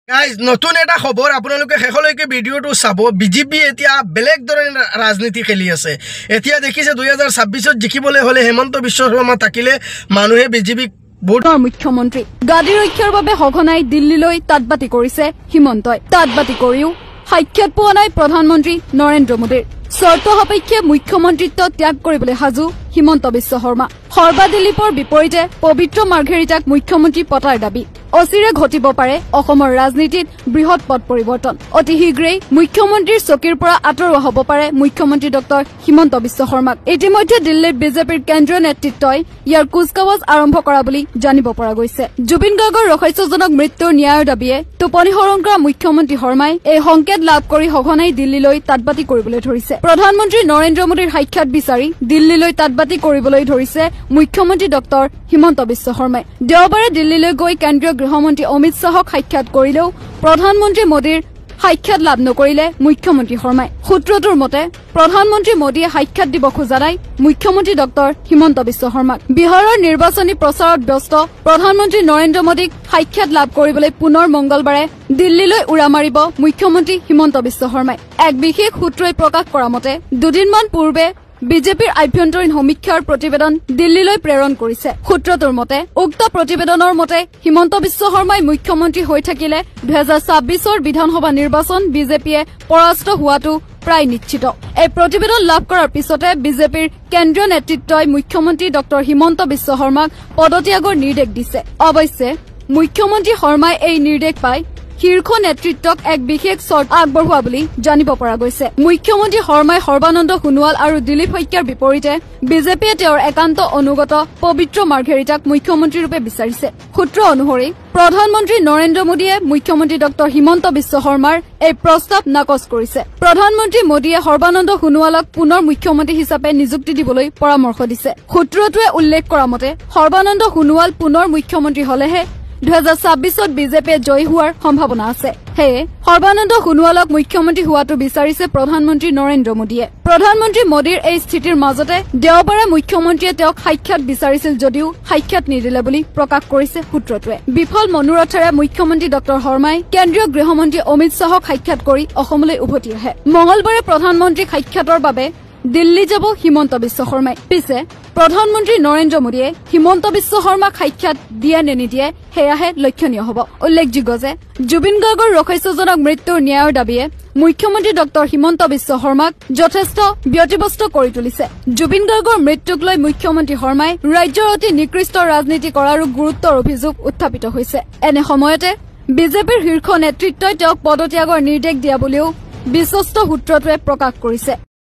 Guys নতুন এটা খবৰ আপোনালোকে শেষলৈকে ভিডিঅ'টো চাব। বিজেপি এতিয়া বেলেগ ধৰণে ৰাজনীতি খেলি আছে। এতিয়া দেখিছে 2026ত জিকিবলৈ হ'লে হেমন্ত বিশ্ব শৰ্মা থাকিলে মানুহে বিজেপিক ভোটৰ মুখ্যমন্ত্ৰী গাদী ৰক্ষাৰ বাবে সঘনাই দিল্লীলৈ তাতবাতি কৰিছে হিমন্তই। তাতবাতি কৰিও সাক্ষাৎ পোৱা নাই প্ৰধানমন্ত্ৰী নৰেন্দ্ৰ মোদীৰ। চৰ্ত সাপেক্ষে মুখ্যমন্ত্ৰীত্ব ত্যাগ কৰিবলৈ সাজু হিমন্ত বিশ্ব শৰ্মা। সৰ্বাদিলীপৰ বিপৰীতে পবিত্ৰ মাৰ্ঘেৰিটাক মুখ্যমন্ত্ৰী পতাৰ দাবী। অচিৰে ঘটিব পাৰে অসমৰ ৰাজনীতিত বৃহৎ পট পৰিৱৰ্তন। অতি শীঘ্ৰেই মুখ্যমন্ত্ৰীৰ চকীৰ পৰা আঁতৰোৱা হ'ব পাৰে মুখ্যমন্ত্ৰী ডক্টৰ হিমন্ত বিশ্ব শৰ্মাক। ইতিমধ্যে দিল্লীত বিজেপিৰ কেন্দ্ৰীয় নেতৃত্বই ইয়াৰ কুচকাৱাজ আৰম্ভ কৰা বুলি জানিব পৰা গৈছে। জুবিন গাৰ্গৰ ৰহস্যজনক মৃত্যুৰ ন্যায়ৰ দাবীয়ে টোপনি হৰণ কৰা মুখ্যমন্ত্ৰী শৰ্মাই এই সংকেত লাভ কৰি সঘনাই দিল্লীলৈ তাতবাতি কৰিবলৈ ধৰিছে। প্ৰধানমন্ত্ৰী নৰেন্দ্ৰ মোদীৰ সাক্ষাৎ বিচাৰি দিল্লীলৈ তাতবাতি কৰিবলৈ ধৰিছে মুখ্যমন্ত্ৰী ডক্টৰ হিমন্ত বিশ্ব শৰ্মাই। দেওবাৰে দিল্লীলৈ গৈ কেন্দ্ৰীয় গৃহমন্ত্ৰী অমিত শ্বাহক সাক্ষাৎ কৰিলেও প্ৰধানমন্ত্ৰী মোদীৰ সাক্ষাৎ লাভ নকৰিলে মুখ্যমন্ত্ৰী শৰ্মাই। সূত্ৰটোৰ মতে প্ৰধানমন্ত্ৰী মোদীয়ে সাক্ষাৎ দিব খোজা নাই মুখ্যমন্ত্ৰী ডক্টৰ হিমন্ত বিশ্ব শৰ্মাক। বিহাৰৰ নিৰ্বাচনী প্ৰচাৰত ব্যস্ত প্ৰধানমন্ত্ৰী নৰেন্দ্ৰ মোদীক সাক্ষাৎ লাভ কৰিবলৈ পুনৰ মংগলবাৰে দিল্লীলৈ উৰা মাৰিব মুখ্যমন্ত্ৰী হিমন্ত বিশ্ব শৰ্মাই। এক বিশেষ সূত্ৰই প্ৰকাশ কৰা মতে দুদিনমান পূৰ্বে বিজেপিৰ আভ্যন্তৰীণ সমীক্ষাৰ প্ৰতিবেদন দিল্লীলৈ প্ৰেৰণ কৰিছে। সূত্ৰটোৰ মতে উক্ত প্ৰতিবেদনৰ মতে হিমন্ত বিশ্ব শৰ্মাই মুখ্যমন্ত্ৰী হৈ থাকিলে 2026ৰ বিধানসভা নিৰ্বাচন বিজেপিয়ে পৰাস্ত হোৱাটো প্ৰায় নিশ্চিত। এই প্ৰতিবেদন লাভ কৰাৰ পিছতে বিজেপিৰ কেন্দ্ৰীয় নেতৃত্বই মুখ্যমন্ত্ৰী ডক্টৰ হিমন্ত বিশ্ব শৰ্মাক পদত্যাগৰ নিৰ্দেশ দিছে। অৱশ্যে মুখ্যমন্ত্ৰী শৰ্মাই এই নিৰ্দেশ পাই শীৰ্ষ নেতৃত্বক এক বিশেষ চৰ্ত আগবঢ়োৱা বুলি জানিব পৰা গৈছে। মুখ্যমন্ত্ৰী শৰ্মাই সৰ্বানন্দ সোণোৱাল আৰু দিলীপ শইকীয়াৰ বিপৰীতে বিজেপিয়ে তেওঁৰ একান্ত অনুগত পবিত্ৰ মাৰ্ঘেৰিটাক মুখ্যমন্ত্ৰীৰূপে বিচাৰিছে। সূত্ৰ অনুসৰি প্ৰধানমন্ত্ৰী নৰেন্দ্ৰ মোদীয়ে মুখ্যমন্ত্ৰী ডক্টৰ হিমন্ত বিশ্ব শৰ্মাৰ এই প্ৰস্তাৱ নাকচ কৰিছে। প্ৰধানমন্ত্ৰী মোদীয়ে সৰ্বানন্দ সোণোৱালক পুনৰ মুখ্যমন্ত্ৰী হিচাপে নিযুক্তি দিবলৈ পৰামৰ্শ দিছে। সূত্ৰটোৱে উল্লেখ কৰা মতে সৰ্বানন্দ সোণোৱাল পুনৰ মুখ্যমন্ত্ৰী হলেহে 2026ত বিজেপিয়ে জয়ী হোৱাৰ সম্ভাৱনা আছে। সেয়ে সৰ্বানন্দ সোণোৱালক মুখ্যমন্ত্ৰী হোৱাটো বিচাৰিছে প্ৰধানমন্ত্ৰী নৰেন্দ্ৰ মোদীয়ে। প্ৰধানমন্ত্ৰী মোদীৰ এই স্থিতিৰ মাজতে দেওবাৰে মুখ্যমন্ত্ৰীয়ে তেওঁক সাক্ষাৎ বিচাৰিছিল যদিও সাক্ষাৎ নিদিলে বুলি প্ৰকাশ কৰিছে সূত্ৰটোৱে। বিফল মনোৰথেৰে মুখ্যমন্ত্ৰী ডক্টৰ শৰ্মাই কেন্দ্ৰীয় গৃহমন্ত্ৰী অমিত শ্বাহক সাক্ষাৎ কৰি অসমলৈ উভতি আহে। মঙলবাৰে প্ৰধানমন্ত্ৰীক সাক্ষাৎৰ বাবে দিল্লী যাব হিমন্ত বিশ্ব শৰ্মাই। পিছে প্ৰধানমন্ত্ৰী নৰেন্দ্ৰ মোদীয়ে হিমন্ত বিশ্ব শৰ্মাক সাক্ষাৎ দিয়ে নে নিদিয়ে সেয়াহে লক্ষণীয় হ'ব। উল্লেখযোগ্য যে জুবিন গাৰ্গৰ ৰহস্যজনক মৃত্যুৰ ন্যায়ৰ দাবীয়ে মুখ্যমন্ত্ৰী ডক্টৰ হিমন্ত বিশ্ব শৰ্মাক যথেষ্ট ব্যতিব্যস্ত কৰি তুলিছে। জুবিন গাৰ্গৰ মৃত্যুক লৈ মুখ্যমন্ত্ৰী শৰ্মাই ৰাজ্যৰ অতি নিকৃষ্ট ৰাজনীতি কৰাৰো গুৰুত্বৰ অভিযোগ উত্থাপিত হৈছে। এনে সময়তে বিজেপিৰ শীৰ্ষ নেতৃত্বই তেওঁক পদত্যাগৰ নিৰ্দেশ দিয়া বুলিও বিশ্বস্ত সূত্ৰটোৱে প্ৰকাশ কৰিছে।